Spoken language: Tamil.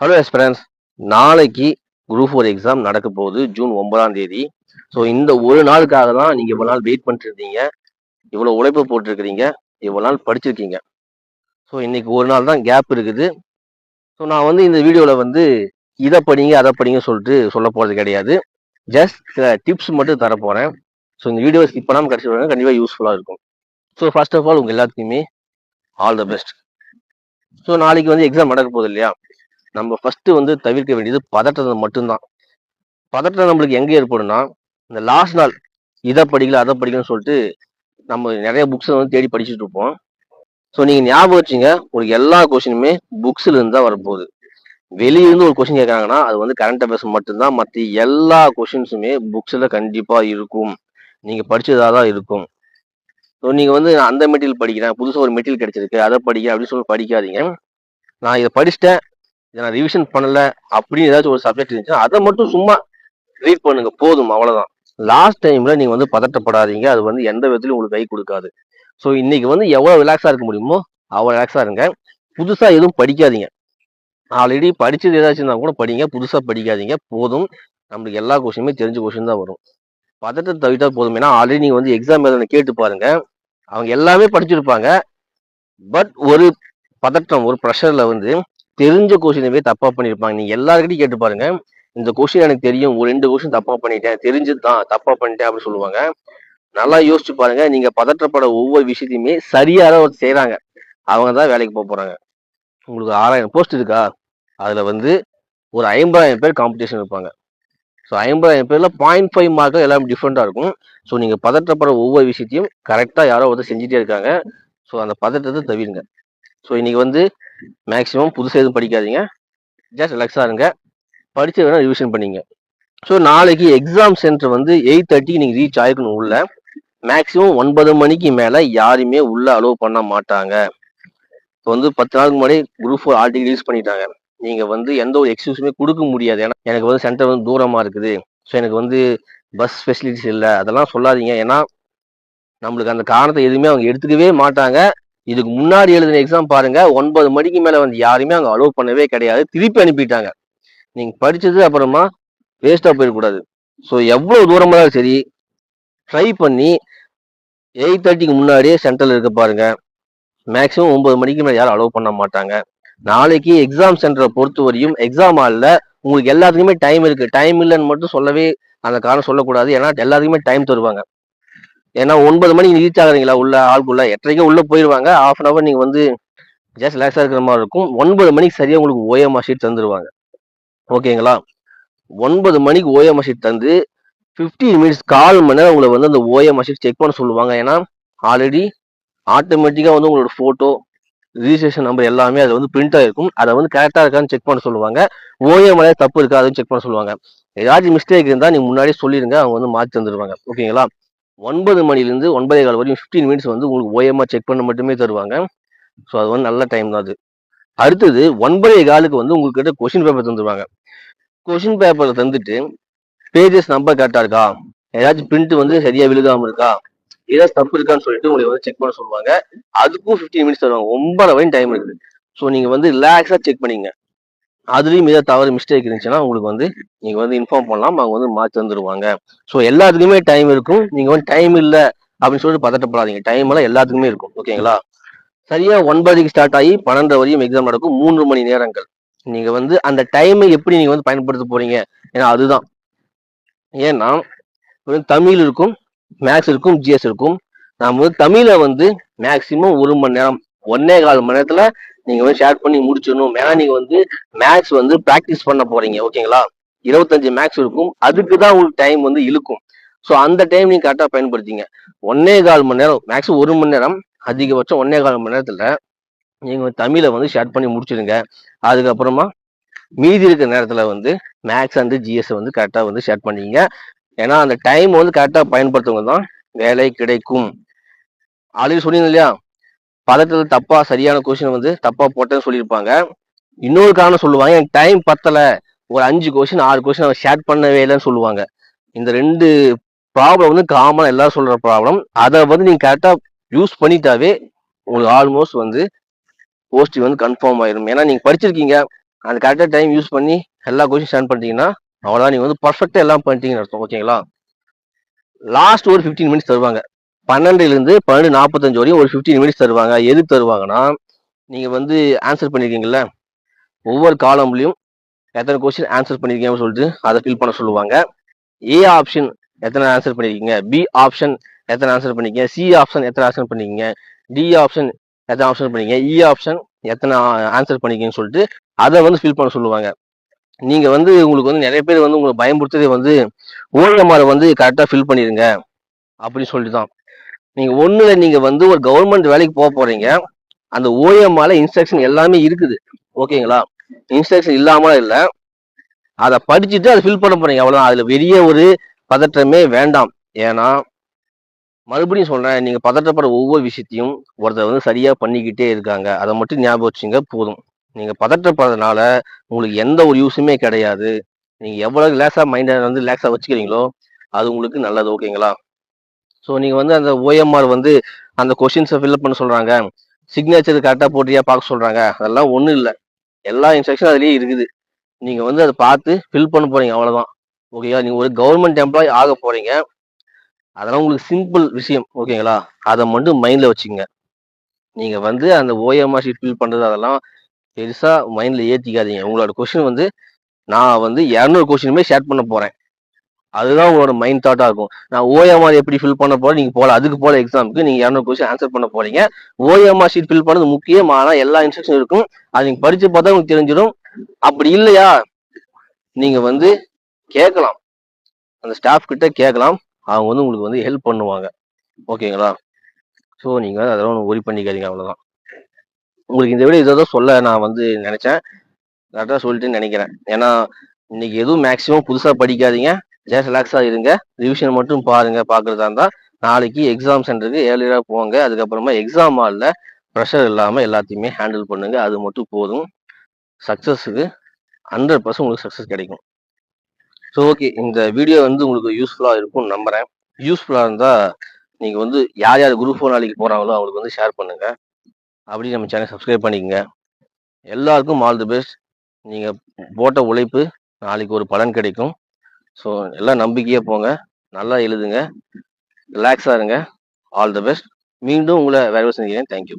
ஹலோ எஸ்பிரன்ஸ், நாளைக்கு குரூப் 4 எக்ஸாம் நடக்க போகுது ஜூன் 9ஆம் தேதி. ஸோ இந்த ஒரு நாளுக்காக தான் நீங்கள் இவ்வளோ நாள் வெயிட் பண்ணிட்டு இருந்தீங்க, இவ்வளோ உழைப்பு போட்டிருக்கிறீங்க, இவ்வளோ நாள் படிச்சிருக்கீங்க. ஸோ இன்னைக்கு ஒரு நாள் தான் கேப் இருக்குது. ஸோ நான் இந்த வீடியோவில் இதை படிங்க அதை படிங்க சொல்லிட்டு சொல்ல போகிறது கிடையாது. ஜஸ்ட் டிப்ஸ் மட்டும் தர போகிறேன். ஸோ இந்த வீடியோ ஸ்கிப் பண்ணாமல் கடைசி வரைக்கும் கண்டிப்பாக யூஸ்ஃபுல்லாக இருக்கும். ஸோ ஃபர்ஸ்ட் ஆஃப் ஆல் உங்கள் எல்லாத்துக்குமே ஆல் த பெஸ்ட். ஸோ நாளைக்கு எக்ஸாம் நடக்க போகுது இல்லையா, நம்ம ஃபர்ஸ்ட் தவிர்க்க வேண்டியது பதற்றத்தை மட்டும்தான். பதற்றம் நம்மளுக்கு எங்க ஏற்படும்னா, இந்த லாஸ்ட் நாள் இதை படிக்கல அதை படிக்கலன்னு சொல்லிட்டு நம்ம நிறைய புக்ஸ் தேடி படிச்சுட்டு இருப்போம். ஸோ நீங்க ஞாபகம் வச்சுங்க, உங்களுக்கு எல்லா கொஸ்டினுமே புக்ஸ்ல இருந்து தான் வரப்போகுது. வெளியிருந்து ஒரு கொஸ்டின் கேட்கறாங்கன்னா அது கரண்ட் அஃபேர்ஸ் மட்டும்தான். மற்ற எல்லா கொஸ்டின்ஸுமே புக்ஸ்ல கண்டிப்பா இருக்கும், நீங்க படிச்சதா தான் இருக்கும். ஸோ நீங்க அந்த மெட்டீரியல் படிக்கிறேன், புதுசாக ஒரு மெட்டீரியல் கிடைச்சிருக்கு அதை படிக்கிறேன் அப்படின்னு சொல்லி படிக்காதீங்க. நான் இதை படிச்சுட்டேன், இதை நான் ரிவிஷன் பண்ணல அப்படின்னு ஏதாச்சும் ஒரு சப்ஜெக்ட் இருந்துச்சுன்னா அதை மட்டும் சும்மா ரீட் பண்ணுங்க, போதும், அவ்வளவுதான். லாஸ்ட் டைம்ல நீங்க பதட்டப்படாதீங்க, அது எந்த விதத்திலும் உங்களுக்கு கை கொடுக்காது. ஸோ இன்னைக்கு எவ்வளவு ரிலாக்ஸா இருக்க முடியுமோ அவ்வளவு ரிலாக்ஸா இருங்க. புதுசா எதுவும் படிக்காதீங்க. ஆல்ரெடி படிச்சது ஏதாச்சும் இருந்தா கூட படிங்க, புதுசா படிக்காதீங்க. போதும், நம்மளுக்கு எல்லா கொஸ்டினுமே தெரிஞ்ச கொஸ்டின் தான் வரும். பதட்டத்தை தவிர்த்தா போதும். ஏன்னா ஆல்ரெடி நீங்க எக்ஸாம் எழுத கேட்டு பாருங்க, அவங்க எல்லாமே படிச்சிருப்பாங்க. பட் ஒரு பதட்டம், ஒரு ப்ரெஷர்ல தெரிஞ்ச கொஸ்டினவே தப்பா பண்ணிருப்பாங்க. நீங்க எல்லாருக்கிட்டையும் கேட்டு பாருங்க, இந்த கொஸ்டின் எனக்கு தெரியும், ஒரு 2 கொஸ்டின் தப்பா பண்ணிட்டேன், தெரிஞ்சுதான் தப்பா பண்ணிட்டேன் அப்படின்னு சொல்லுவாங்க. நல்லா யோசிச்சு பாருங்க, நீங்க பதற்றப்பட ஒவ்வொரு விஷயத்தையுமே சரியாக செய்யறாங்க, அவங்க தான் வேலைக்கு போறாங்க. உங்களுக்கு 6000 போஸ்ட் இருக்கா, அதுல ஒரு 50,000 பேர் காம்படிஷன் இருப்பாங்க. ஸோ 50,000 பேர்ல 0.5 மார்க் எல்லாமே டிஃப்ரெண்டா இருக்கும். ஸோ நீங்க பதற்றப்படுற ஒவ்வொரு விஷயத்தையும் கரெக்டா யாரோ செஞ்சுட்டே இருக்காங்க. ஸோ அந்த பதற்றத்தை தவிருங்க. ஸோ இன்னைக்கு மேக்சிமம் புதுசாக எதுவும் படிக்காதீங்க, ஜஸ்ட் ரிலாக்ஸா இருங்க. படிச்சு வேணா ரிவிஷன் பண்ணீங்க. ஸோ நாளைக்கு எக்ஸாம் சென்டர் 8:30 நீங்க ரீச் ஆயிருக்கணும் உள்ள. மேக்சிமம் 9 மணிக்கு மேல யாருமே உள்ள அலோவ் பண்ண மாட்டாங்க. இப்போ 10 நாளுக்கு முன்னாடி குரூப் 4 ஆல்ரெடி ரிலீஸ் பண்ணிட்டாங்க. நீங்க எந்த ஒரு எக்ஸ்கியூஸுமே கொடுக்க முடியாது. ஏன்னா எனக்கு சென்டர் தூரமா இருக்குது, ஸோ எனக்கு பஸ் ஃபெசிலிட்டிஸ் இல்லை, அதெல்லாம் சொல்லாதீங்க. ஏன்னா நம்மளுக்கு அந்த காரணத்தை எதுவுமே அவங்க எடுத்துக்கவே மாட்டாங்க. இதுக்கு முன்னாடி எழுதின எக்ஸாம் பாருங்க, 9 மணிக்கு மேல யாருமே அவங்க அலோவ் பண்ணவே கிடையாது, திருப்பி அனுப்பிட்டாங்க. நீங்க படிச்சது அப்புறமா வேஸ்டா போயிடக்கூடாது. ஸோ எவ்வளவு தூரமா சரி, ட்ரை பண்ணி 8:30க்கு முன்னாடியே சென்டர்ல இருக்க பாருங்க. மேக்சிமம் 9 மணிக்கு மேலே யாரும் அலோவ் பண்ண மாட்டாங்க. நாளைக்கு எக்ஸாம் சென்டரை பொறுத்த வரையும் எக்ஸாம் ஹாலில் உங்களுக்கு எல்லாத்துக்குமே டைம் இருக்கு. டைம் இல்லைன்னு மட்டும் சொல்லவே அந்த காரணம் சொல்லக்கூடாது. ஏன்னா எல்லாத்துக்குமே டைம் தருவாங்க. ஏன்னா 9 மணிக்கு ரீச் ஆகுறீங்களா உள்ள ஆளுக்குள்ள, 8:30 உள்ள போயிடுவாங்க. ½ அன் அவர் நீங்க ஜஸ்ட் ரிலாக்ஸா இருக்கிற மாதிரி இருக்கும். 9 மணிக்கு சரியா உங்களுக்கு ஓஎம்ஆர் ஷீட் தந்துருவாங்க. ஓகேங்களா? 9 மணிக்கு ஓஎம்ஆர் ஷீட் தந்து 15 மினிட்ஸ், 1/4 மணி நேரம் உங்களை அந்த ஓஎம்ஆர் ஷீட் செக் பண்ண சொல்லுவாங்க. ஏன்னா ஆல்ரெடி ஆட்டோமேட்டிக்கா உங்களோட போட்டோ, ரிஜிஸ்ட்ரேஷன் நம்பர் எல்லாமே அது பிரிண்ட் ஆயிருக்கும். அதை கரெக்டா இருக்கான்னு செக் பண்ண சொல்லுவாங்க. ஓஎம்ஆர் தப்பு இருக்கா அதுவும் செக் பண்ண சொல்லுவாங்க. ஏதாச்சும் மிஸ்டேக் இருந்தா நீங்க முன்னாடியே சொல்லிருங்க, அவங்க மாற்றி தந்துருவாங்க. ஓகேங்களா? 9 மணிலிருந்து 9:15 வரையும் 15 மினிட்ஸ் உங்களுக்கு ஓஎம்ஆர் செக் பண்ண மட்டுமே தருவாங்க. ஸோ அது நல்ல டைம் தான் அது. அடுத்தது 9:15க்கு உங்ககிட்ட கொஸ்டின் பேப்பர் தந்துருவாங்க. கொஸ்டின் பேப்பரை தந்துட்டு பேஜஸ் நம்பர் கரெக்டா இருக்கா, ஏதாச்சும் பிரிண்ட் சரியா விழுகாம இருக்கா, ஏதாச்சும் தப்பு இருக்கான்னு சொல்லிட்டு உங்களை செக் பண்ண சொல்லுவாங்க. அதுக்கும் 15 மினிட்ஸ் தருவாங்க. 9 வரையும் டைம் இருக்குது. ஸோ நீங்க ரிலாக்ஸா செக் பண்ணீங்க. அதுலயும் ஏதாவது தவறு மிஸ்டேக் இருந்துச்சுன்னா உங்களுக்கு நீங்க இன்ஃபார்ம் பண்ணலாம், அவங்க மாற்றி தந்துருவாங்க. ஸோ எல்லாத்துக்குமே டைம் இருக்கும். நீங்க டைம் இல்லை அப்படின்னு சொல்லிட்டு பதட்டப்படாதீங்க, டைம் எல்லாம் எல்லாத்துக்குமே இருக்கும். ஓகேங்களா? சரியா 9க்கு ஸ்டார்ட் ஆகி 12 வரையும் எக்ஸாம் நடக்கும். 3 மணி நேரங்கள். நீங்க அந்த டைமை எப்படி நீங்க பயன்படுத்த போறீங்க, ஏன்னா அதுதான். ஏன்னா தமிழ் இருக்கும், மேக்ஸ் இருக்கும், ஜிஎஸ் இருக்கும். நாம தமிழை மேக்சிமம் 1 மணி நேரம், 1.25 மணி நேரத்துல நீங்க ஷேர் பண்ணி முடிச்சிடணும். ஏன்னா நீங்க மேக்ஸ் பிராக்டிஸ் பண்ண போறீங்க. ஓகேங்களா? 25 மேக்ஸ் இருக்கும், அதுக்குதான் உங்களுக்கு டைம் இழுக்கும். ஸோ அந்த டைம் நீங்க கரெக்டா பயன்படுத்திங்க. 1.25 மணி நேரம், மேக்ஸிமம் 1 மணி நேரம், அதிகபட்சம் 1.25 மணி நேரத்துல நீங்க தமிழை ஷேர் பண்ணி முடிச்சிடுங்க. அதுக்கப்புறமா மீதி இருக்கிற நேரத்துல மேக்ஸ் அண்ட் ஜிஎஸ் கரெக்டா ஷேர் பண்ணீங்க. ஏன்னா அந்த டைம் கரெக்டா பயன்படுத்துவங்க தான் வேலை கிடைக்கும். ஆல்ரெடி சொன்னீங்க இல்லையா, பதட்டத்துல தப்பா சரியான கொஸ்டின் தப்பா போட்டேன்னு சொல்லியிருப்பாங்க. இன்னொரு காரணம் சொல்லுவாங்க, எனக்கு டைம் பத்தல, ஒரு 5 கொஸ்டின் 6 கொஸ்டின் அவன் ஷேர் பண்ணவே இல்லைன்னு சொல்லுவாங்க. இந்த 2 ப்ராப்ளம் காமனா எல்லாரும் சொல்ற ப்ராப்ளம். அதை நீங்க கரெக்டா யூஸ் பண்ணிட்டாவே உங்களுக்கு ஆல்மோஸ்ட் போஸ்ட் கன்ஃபார்ம் ஆயிரும். ஏன்னா நீங்க படிச்சிருக்கீங்க, அந்த கரெக்டாக டைம் யூஸ் பண்ணி எல்லா கொஸ்டின் ஸ்டாண்ட் பண்ணிட்டீங்கன்னா அவ்வளோதான், நீங்கள் வந்து பர்ஃபெக்டாக எல்லாம் பண்ணிட்டீங்கன்னு அர்த்தம். ஓகேங்களா? லாஸ்ட் ஒரு 15 மினிட்ஸ் தருவாங்க. 12லேருந்து 12:45 வரையும் ஒரு 15 மினிட்ஸ் தருவாங்க. எதுக்கு தருவாங்கன்னா, நீங்கள் வந்து ஆன்சர் பண்ணியிருக்கீங்கல்ல, ஒவ்வொரு காலம்லையும் எத்தனை கொஸ்டின் ஆன்சர் பண்ணியிருக்கீங்கன்னு சொல்லிட்டு அதை ஃபில் பண்ண சொல்லுவாங்க. ஏ ஆப்ஷன் எத்தனை ஆன்சர் பண்ணியிருக்கீங்க, பி ஆப்ஷன் எத்தனை ஆன்சர் பண்ணிருக்கீங்க, சி ஆப்ஷன் எத்தனை ஆன்சர் பண்ணிருக்கீங்க, டி ஆப்ஷன் எத்தனை ஆன்சர் பண்ணிருக்கீங்க, இ ஆப்ஷன் எத்தனை ஆன்சர் பண்ணிருக்கீங்கன்னு சொல்லிட்டு அதை வந்து ஃபில் பண்ண சொல்லுவாங்க. நீங்க வந்து உங்களுக்கு வந்து நிறைய பேர் வந்து உங்களுக்கு பயன்படுத்துறதே வந்து ஓஎம்ஆர் வந்து கரெக்டா ஃபில் பண்ணிருங்க அப்படின்னு சொல்லிட்டு தான். நீங்க ஒண்ணுல நீங்க வந்து ஒரு கவர்மெண்ட் வேலைக்கு போக போறீங்க, அந்த ஓஎம்ஆர்ல இன்ஸ்ட்ரக்ஷன் எல்லாமே இருக்குது. ஓகேங்களா? இன்ஸ்ட்ரக்ஷன் இல்லாம இல்ல, அதை படிச்சுட்டு அதை ஃபில் பண்ண போறீங்க, அவ்வளவுதான். அதுல பெரிய ஒரு பதற்றமே வேண்டாம். ஏன்னா மறுபடியும் சொல்றேன், நீங்க பதட்டப்படுற ஒவ்வொரு விஷயத்தையும் ஒருத்தர் வந்து சரியா பண்ணிக்கிட்டே இருக்காங்க. அதை மட்டும் ஞாபகம் வச்சுங்க போதும். நீங்க பதட்டப்படுறதுனால உங்களுக்கு எந்த ஒரு யூஸுமே கிடையாது. நீங்க எவ்வளவு ரிலாக்ஸா மைண்டை வந்து ரிலாக்ஸா வச்சுக்கிறீங்களோ அது உங்களுக்கு நல்லது. ஓகேங்களா? ஸோ நீங்க வந்து அந்த ஓஎம்ஆர் வந்து அந்த கொஸ்டின்ஸை ஃபில்அப் பண்ண சொல்றாங்க, சிக்னேச்சர் கரெக்டாக போட்டியா பார்க்க சொல்றாங்க, அதெல்லாம் ஒன்றும் இல்லை. எல்லா இன்ஸ்ட்ரக்ஷனும் அதுலேயே இருக்குது. நீங்க வந்து அதை பார்த்து ஃபில் பண்ண போறீங்க, அவ்வளவுதான். ஓகேவா? நீங்க ஒரு கவர்மெண்ட் எம்ப்ளாய் ஆக போறீங்க, அதெல்லாம் உங்களுக்கு சிம்பிள் விஷயம். ஓகேங்களா? அதை மட்டும் மைண்ட்ல வச்சுங்க. நீங்க வந்து அந்த ஓஎம்ஆர் ஷீட் ஃபில் பண்றது அதெல்லாம் பெருசா மைண்ட்ல ஏத்திக்காதீங்க. உங்களோட கொஸ்டின் வந்து நான் வந்து 200 கொஸ்டினுமே ஷேர் பண்ண போறேன், அதுதான் உங்களோட மைண்ட் தாட்டா இருக்கும். நான் ஓஎம்ஆர் எப்படி ஃபில் பண்ண போறேன் நீங்க போல, அதுக்கு போல எக்ஸாமுக்கு நீங்க 200 கொஸ்டின் ஆன்சர் பண்ண போறீங்க. ஓஎம்ஆர் ஷீட் ஃபில் பண்ணது முக்கியம், ஆனா எல்லா இன்ஸ்ட்ரக்ஷன் இருக்கும், அது நீங்க படிச்சு பார்த்தா உங்களுக்கு தெரிஞ்சிடும். அப்படி இல்லையா நீங்க வந்து கேட்கலாம், அந்த ஸ்டாஃப் கிட்ட கேட்கலாம், அவங்க வந்து உங்களுக்கு வந்து ஹெல்ப் பண்ணுவாங்க. ஓகேங்களா? ஸோ நீங்க அதெல்லாம் ஒரி பண்ணிக்காதீங்க, அவ்வளவுதான். உங்களுக்கு இந்த விட இதை சொல்ல நான் வந்து நினைச்சேன், கரெக்டாக சொல்லிட்டுன்னு நினைக்கிறேன். ஏன்னா இன்னைக்கு எதுவும் மேக்ஸிமம் புதுசா படிக்காதீங்க, ஜஸ்ட் ரிலாக்ஸா இருங்க, ரிவிஷன் மட்டும் பாருங்க. பாக்குறதா இருந்தா நாளைக்கு எக்ஸாம் சென்டருக்கு ஏர்லியரா போங்க. அதுக்கப்புறமா எக்ஸாம் ஹாலில் ப்ரெஷர் இல்லாம எல்லாத்தையுமே ஹேண்டில் பண்ணுங்க, அது மட்டும் போதும். சக்சஸுக்கு 100% உங்களுக்கு சக்சஸ் கிடைக்கும். ஸோ ஓகே, இந்த வீடியோ வந்து உங்களுக்கு யூஸ்ஃபுல்லா இருக்கும்னு நம்புறேன். யூஸ்ஃபுல்லா இருந்தா நீங்க வந்து யார் யார் குரூப் 4 நாளைக்கு போறாங்களோ அவங்களுக்கு வந்து ஷேர் பண்ணுங்க. அப்படி நம்ம சேனல் சப்ஸ்கிரைப் பண்ணிக்கங்க. எல்லாருக்கும் ஆல் தி பெஸ்ட். நீங்க போட்ட உழைப்பு நாளைக்கு ஒரு பலன் கிடைக்கும். ஸோ எல்லாம் நம்பிக்கையா போங்க, நல்லா எழுதுங்க, ரிலாக்ஸா இருங்க. All the best. மீண்டும் உங்களை வேற சந்திக்கிறேன். தேங்க்யூ.